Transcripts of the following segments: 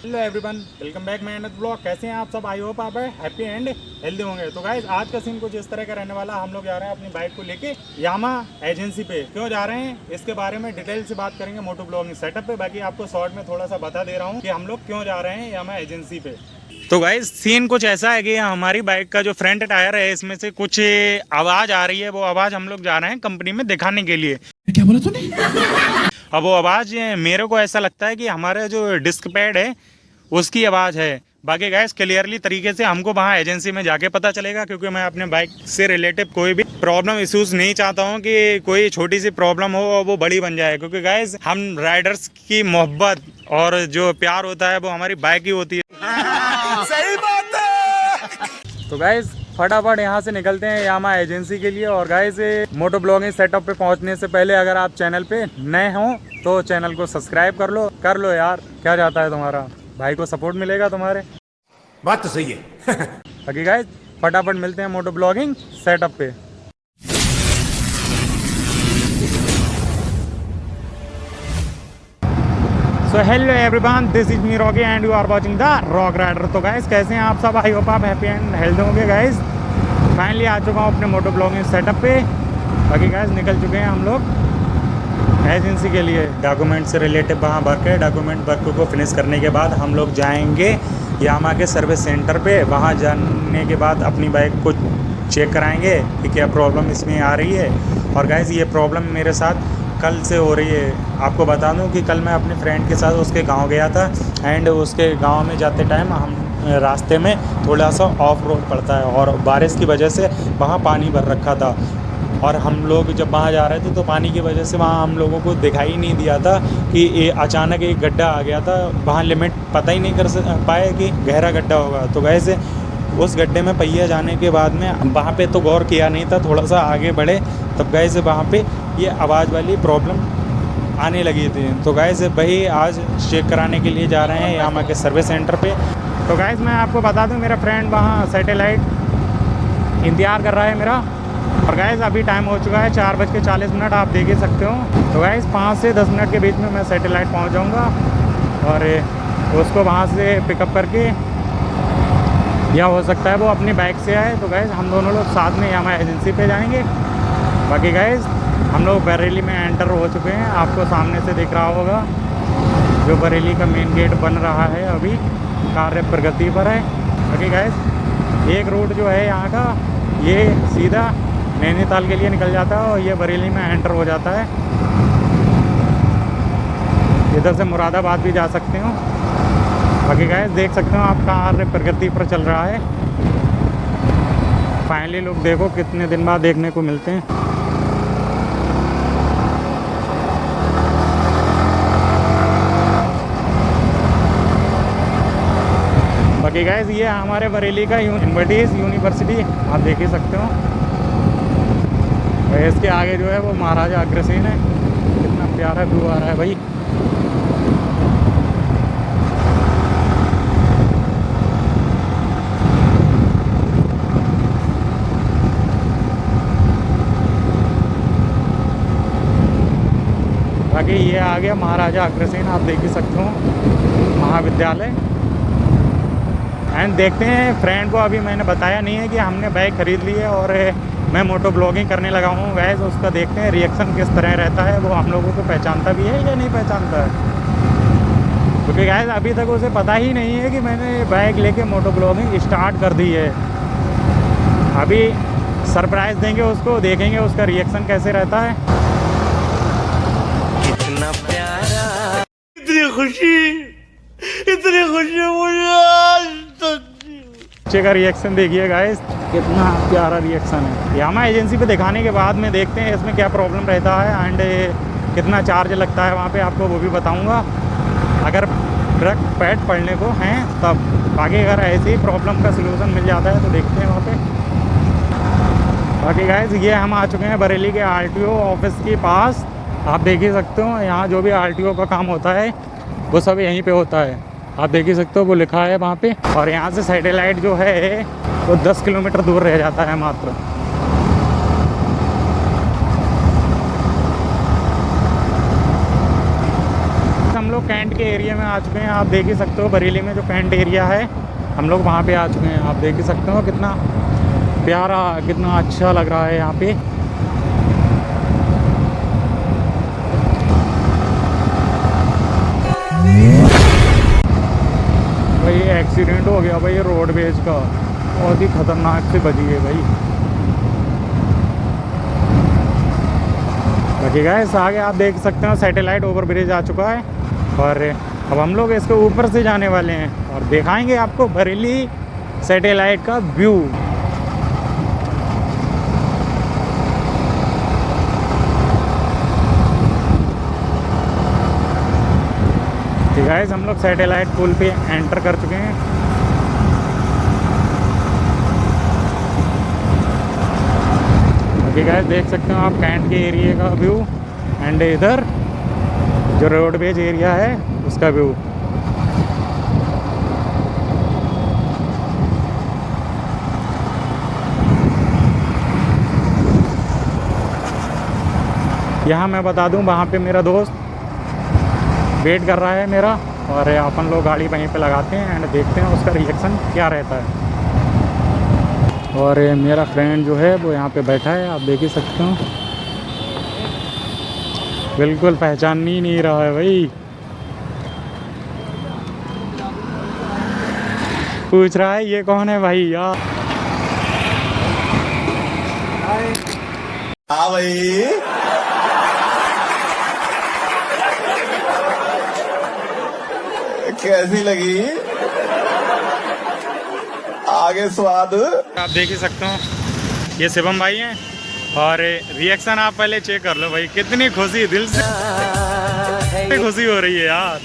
Hello everyone, welcome back my another blog. कैसे हैं आप सब? आई होप आप हैप्पी एंड हेल्दी होंगे। तो गाइस, आज का सीन कुछ इस तरह का रहने वाला। हम लोग जा रहे हैं अपनी बाइक को लेके यामा एजेंसी पे। क्यों जा रहे हैं इसके बारे में डिटेल से बात करेंगे मोटो ब्लॉगिंग सेटअप पे। बाकी आपको शॉर्ट में थोड़ा सा बता दे रहा हूँ कि हम लोग क्यों जा रहे हैं यामा एजेंसी पे। तो गाइस, सीन कुछ ऐसा है कि हमारी बाइक का जो फ्रंट टायर है इसमें से कुछ आवाज आ रही है। वो आवाज हम लोग जा रहे हैं कंपनी में दिखाने के लिए। क्या बोला तूने? अब वो आवाज मेरे को ऐसा लगता है कि हमारे जो डिस्क पैड है उसकी आवाज़ है। बाकी गैस क्लियरली तरीके से हमको वहाँ एजेंसी में जाके पता चलेगा, क्योंकि मैं अपने बाइक से रिलेटिव कोई भी प्रॉब्लम इश्यूज नहीं चाहता हूँ कि कोई छोटी सी प्रॉब्लम हो और वो बड़ी बन जाए। क्योंकि गैस हम राइडर्स की मोहब्बत और जो प्यार होता है वो हमारी बाइक ही होती है। सही बात है। तो गैस फटाफट यहाँ से निकलते हैं यामा एजेंसी के लिए। और गाइस, मोटो ब्लॉगिंग सेटअप पे पहुँचने से पहले अगर आप चैनल पे नए हों तो चैनल को सब्सक्राइब कर लो यार। क्या जाता है तुम्हारा, भाई को सपोर्ट मिलेगा तुम्हारे। बात तो सही है। बाकी गाइस फटाफट मिलते हैं मोटो ब्लॉगिंग सेटअप पे। So hello everyone, this is me Rocky and you are watching the rock rider. तो गाइस कैसे हैं आप सब? आई होप आप हैप्पी एंड हेल्दी होंगे। गाइस फाइनली आ चुका हूँ अपने मोटो ब्लॉगिंग सेटअप पे। बाकी गाइस निकल चुके हैं हम लोग एजेंसी के लिए। डॉक्यूमेंट से रिलेटेड वहाँ वर्क है। डॉक्यूमेंट वर्क को फिनिश करने के बाद हम लोग जाएंगे यामा के सर्विस सेंटर पे। वहाँ जाने के बाद अपनी बाइक को चेक कराएंगे कि क्या प्रॉब्लम इसमें आ रही है। और गाइस ये प्रॉब्लम मेरे साथ कल से हो रही है। आपको बता दूं कि कल मैं अपने फ्रेंड के साथ उसके गांव गया था एंड उसके गांव में जाते टाइम हम रास्ते में थोड़ा सा ऑफ रोड पड़ता है और बारिश की वजह से वहाँ पानी भर रखा था। और हम लोग जब वहाँ जा रहे थे तो पानी की वजह से वहाँ हम लोगों को दिखाई नहीं दिया था कि ये अचानक एक गड्ढा आ गया था। वहाँ लिमिट पता ही नहीं कर पाए कि गहरा गड्ढा होगा। तो वैसे उस गड्ढे में पहिया जाने के बाद में वहाँ पे तो गौर किया नहीं था। थोड़ा सा आगे बढ़े तब गए से वहाँ पे ये आवाज़ वाली प्रॉब्लम आने लगी थी। तो गैस वही आज चेक कराने के लिए जा रहे हैं यामा के सर्विस सेंटर पे। तो गैस मैं आपको बता दूं, मेरा फ्रेंड वहाँ सैटेलाइट इंतज़ार कर रहा है मेरा। और गैस अभी टाइम हो चुका है 4:40। आप देख ही सकते हो। तो गैस 5 से 10 मिनट के बीच में मैं सैटेलाइट पहुँच जाऊँगा और उसको वहाँ से पिकअप करके, या हो सकता है वो अपनी बाइक से आए। तो गैस हम दोनों लोग साथ में यामा एजेंसी पे जाएंगे। बाकी गैस हम लोग बरेली में एंटर हो चुके हैं। आपको सामने से दिख रहा होगा जो बरेली का मेन गेट बन रहा है, अभी कार्य प्रगति पर है। बाकी गैस एक रूट जो है यहाँ का ये सीधा नैनीताल के लिए निकल जाता है और ये बरेली में एंटर हो जाता है। इधर से मुरादाबाद भी जा सकते हो। बाकी गैस देख सकते हो आप कार्य प्रगति पर चल रहा है। फाइनली लोग देखो कितने दिन बाद देखने को मिलते हैं। बाकी गैस ये हमारे बरेली का यूनिवर्सिटी आप देख ही सकते हो। इसके आगे जो है वो महाराजा अग्रसेन है। कितना प्यारा व्यू आ रहा है भाई। बाकी ये आ गया महाराजा अग्रसेन, आप देख ही सकते हो महाविद्यालय। एंड देखते हैं, फ्रेंड को अभी मैंने बताया नहीं है कि हमने बाइक खरीद ली है और मैं मोटो ब्लॉगिंग करने लगा हूँ। गैस उसका देखते हैं रिएक्शन किस तरह रहता है। वो हम लोगों को पहचानता भी है या नहीं पहचानता है। क्योंकि गैस अभी तक उसे पता ही नहीं है कि मैंने बाइक लेके मोटो ब्लॉगिंग स्टार्ट कर दी है। अभी सरप्राइज़ देंगे उसको, देखेंगे उसका रिएक्शन कैसे रहता है। इतना प्यारा, इतनी खुशी मुझे आज तक। बच्चे का रिएक्शन देखिए गाइस, कितना प्यारा रिएक्शन है। यामा एजेंसी पे दिखाने के बाद में देखते हैं इसमें क्या प्रॉब्लम रहता है एंड कितना चार्ज लगता है वहाँ पे, आपको वो भी बताऊँगा अगर ट्रक पैड पड़ने को हैं तब। बाकी अगर ऐसे ही प्रॉब्लम का सलूशन मिल जाता है तो देखते हैं वहाँ पे। बाकी गाइस ये हम आ चुके हैं बरेली के RTO ऑफिस के पास। आप देख ही सकते हो यहाँ जो भी RTO का काम होता है वो सब यहीं पे होता है। आप देख ही सकते हो वो लिखा है वहाँ पे। और यहाँ से सैटेलाइट जो है वो 10 किलोमीटर दूर रह जाता है मात्र। हम लोग कैंट कैंट के एरिया में आ चुके हैं। आप देख ही सकते हो बरेली में जो कैंट एरिया है, हम लोग वहाँ पे आ चुके हैं। आप देख ही सकते हो कितना प्यारा, कितना अच्छा लग रहा है यहाँ पे। भाई एक्सीडेंट हो गया भाई रोडवेज का, बहुत ही खतरनाक से बजी है भाई। बाकी गाइस आगे आप देख सकते हो सैटेलाइट ओवर ब्रिज आ चुका है और अब हम लोग इसके ऊपर से जाने वाले हैं और दिखाएंगे आपको बरेली सैटेलाइट का व्यू। ठीक है, हम लोग सैटेलाइट पुल पे एंटर कर चुके हैं। ठीक है, देख सकते हो आप कैंट के एरिया का व्यू एंड इधर जो रोडवेज एरिया है उसका व्यू। यहाँ मैं बता दूँ वहाँ पे मेरा दोस्त वेट कर रहा है मेरा, और अपन लोग गाड़ी वहीं पे लगाते हैं एंड देखते हैं उसका रिएक्शन क्या रहता है। और मेरा फ्रेंड जो है वो यहाँ पे बैठा है, आप देख ही सकते हो, बिल्कुल पहचान ही नहीं रहा है भाई। पूछ रहा है ये कौन है भाई यार। हाँ भाई, कैसी लगी आगे स्वाद? आप देख ही सकते हो ये शिवम भाई हैं और रिएक्शन आप पहले चेक कर लो भाई, कितनी खुशी, दिल से खुशी हो रही है यार।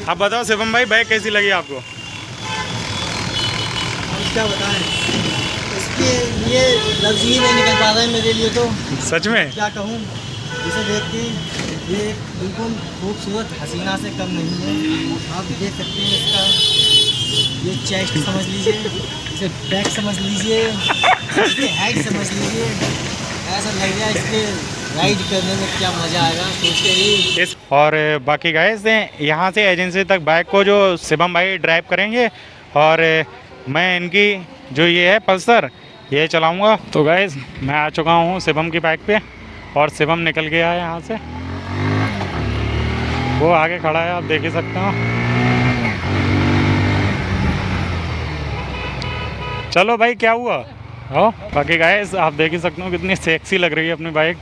आप बताओ शिवम भाई बाइक कैसी लगी आपको? क्या बताएं, इसके लिए लफ्ज़ ही नहीं निकल पा रहे हैं मेरे लिए, तो सच में क्या कहूँ। इसे देख के ये बिल्कुल खूबसूरत हसीना से कम नहीं है। आप देख सकते हैं इसका ये चेस्ट समझ लीजिए, इसे बैक समझ लीजिए, इसे हाइट समझ लीजिए। ऐसा लग रहा है इसके राइड करने में क्या मज़ा आएगा सोच के ही। और बाकी गाइस यहाँ से एजेंसी तक बाइक को जो शिवम भाई ड्राइव करेंगे और मैं इनकी जो ये है पल्सर ये चलाऊँगा। तो गाइस मैं आ चुका हूँ शिवम की बाइक पे और शिवम निकल गया है यहाँ से, वो आगे खड़ा है, आप देख ही सकते हो। चलो भाई क्या हुआ हो। बाकी गाइस आप देख ही सकते हो कितनी सेक्सी लग रही है अपनी बाइक।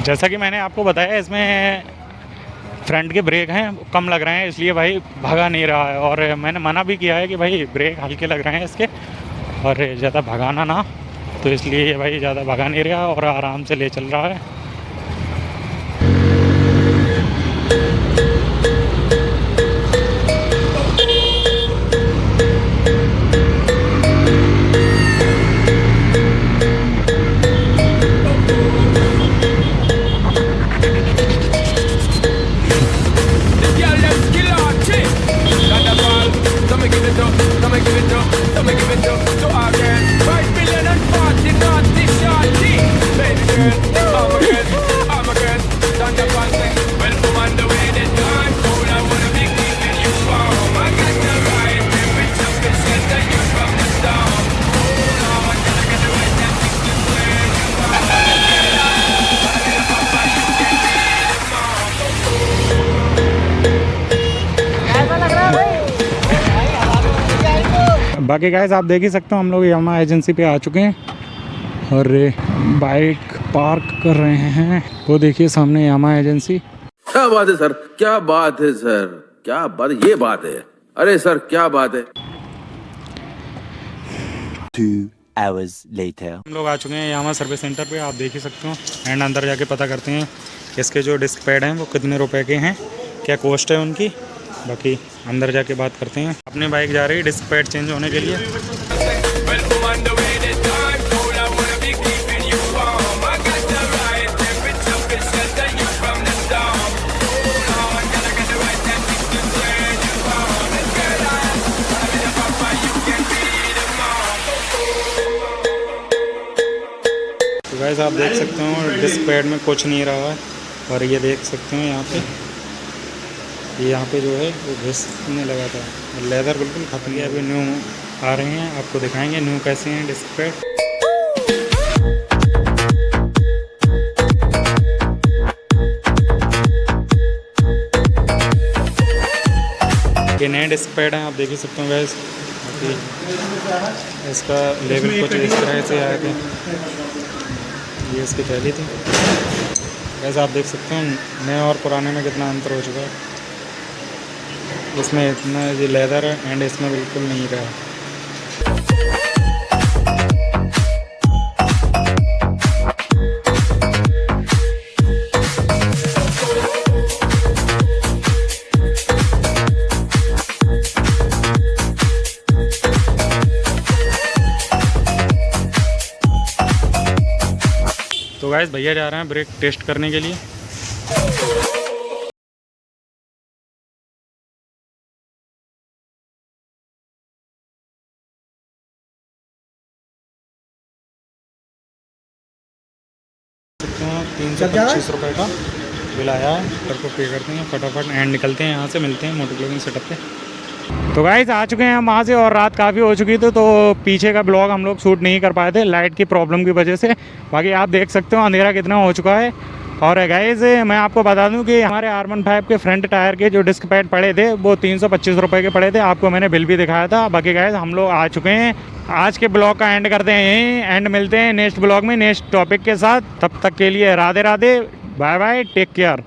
जैसा कि मैंने आपको बताया इसमें फ्रंट के ब्रेक हैं कम लग रहे हैं, इसलिए भाई भगा नहीं रहा है। और मैंने मना भी किया है कि भाई ब्रेक हल्के लग रहे हैं इसके और ज़्यादा भगाना ना, तो इसलिए ये भाई ज़्यादा भगा नहीं रहा और आराम से ले चल रहा है। बाकी गाइस आप देख ही सकते हो हम लोग यामा एजेंसी पे आ चुके हैं और बाइक पार्क कर रहे हैं। वो देखिए सामने यामा एजेंसी। क्या बात है सर, क्या बात है सर, क्या बात, ये बात है, अरे सर क्या बात है। 2 hours later. हम लोग आ चुके हैं यामा सर्विस सेंटर पे, आप देख ही सकते हो। एंड अंदर जाके पता करते हैं इसके जो डिस्क पैड हैं वो कितने रुपए के हैं, क्या कॉस्ट है उनकी। बाकी अंदर जाके बात करते हैं। अपनी बाइक जा रही है डिस्क पैड चेंज होने के लिए। गाइस आप देख सकते हो डिस्क पैड में कुछ नहीं रहा है, और ये देख सकते हो यहाँ पे, ये यहाँ पे जो है वो घिसने लगा था, लेदर बिल्कुल खत्म गया। अभी न्यू आ रहे हैं, आपको दिखाएंगे न्यू कैसे हैं डिस्क पैड। ये नए डिस्क पैड हैं, आप देख ही सकते हो गाइस। इसका लेवल कुछ इस तरह से आया था, ये इसकी पहली थी। गाइस आप देख सकते हो नए और पुराने में कितना अंतर हो चुका है। इसमें इतना ये लेदर है एंड इसमें बिल्कुल नहीं रहा। तो गाइस भैया जा रहे हैं ब्रेक टेस्ट करने के लिए। ₹325 का बिल आया है, सर को पे करते हैं फटाफट एंड निकलते हैं यहाँ से। मिलते हैं मोटो ब्लॉगिंग सेटअप पे। तो गाइस आ चुके हैं हम वहाँ से, और रात काफ़ी हो चुकी थी, तो पीछे का ब्लॉग हम लोग शूट नहीं कर पाए थे लाइट की प्रॉब्लम की वजह से। बाकी आप देख सकते हो अंधेरा कितना हो चुका है। और गाइस मैं आपको बता दूं कि हमारे R15 के फ्रंट टायर के जो डिस्क पैड पड़े थे वो ₹325 के पड़े थे, आपको मैंने बिल भी दिखाया था। बाकी गाइस हम लोग आ चुके हैं, आज के ब्लॉग का एंड करते हैं यहीं, एंड मिलते हैं नेक्स्ट ब्लॉग में नेक्स्ट टॉपिक के साथ। तब तक के लिए Radhe Radhe, bye bye, take care.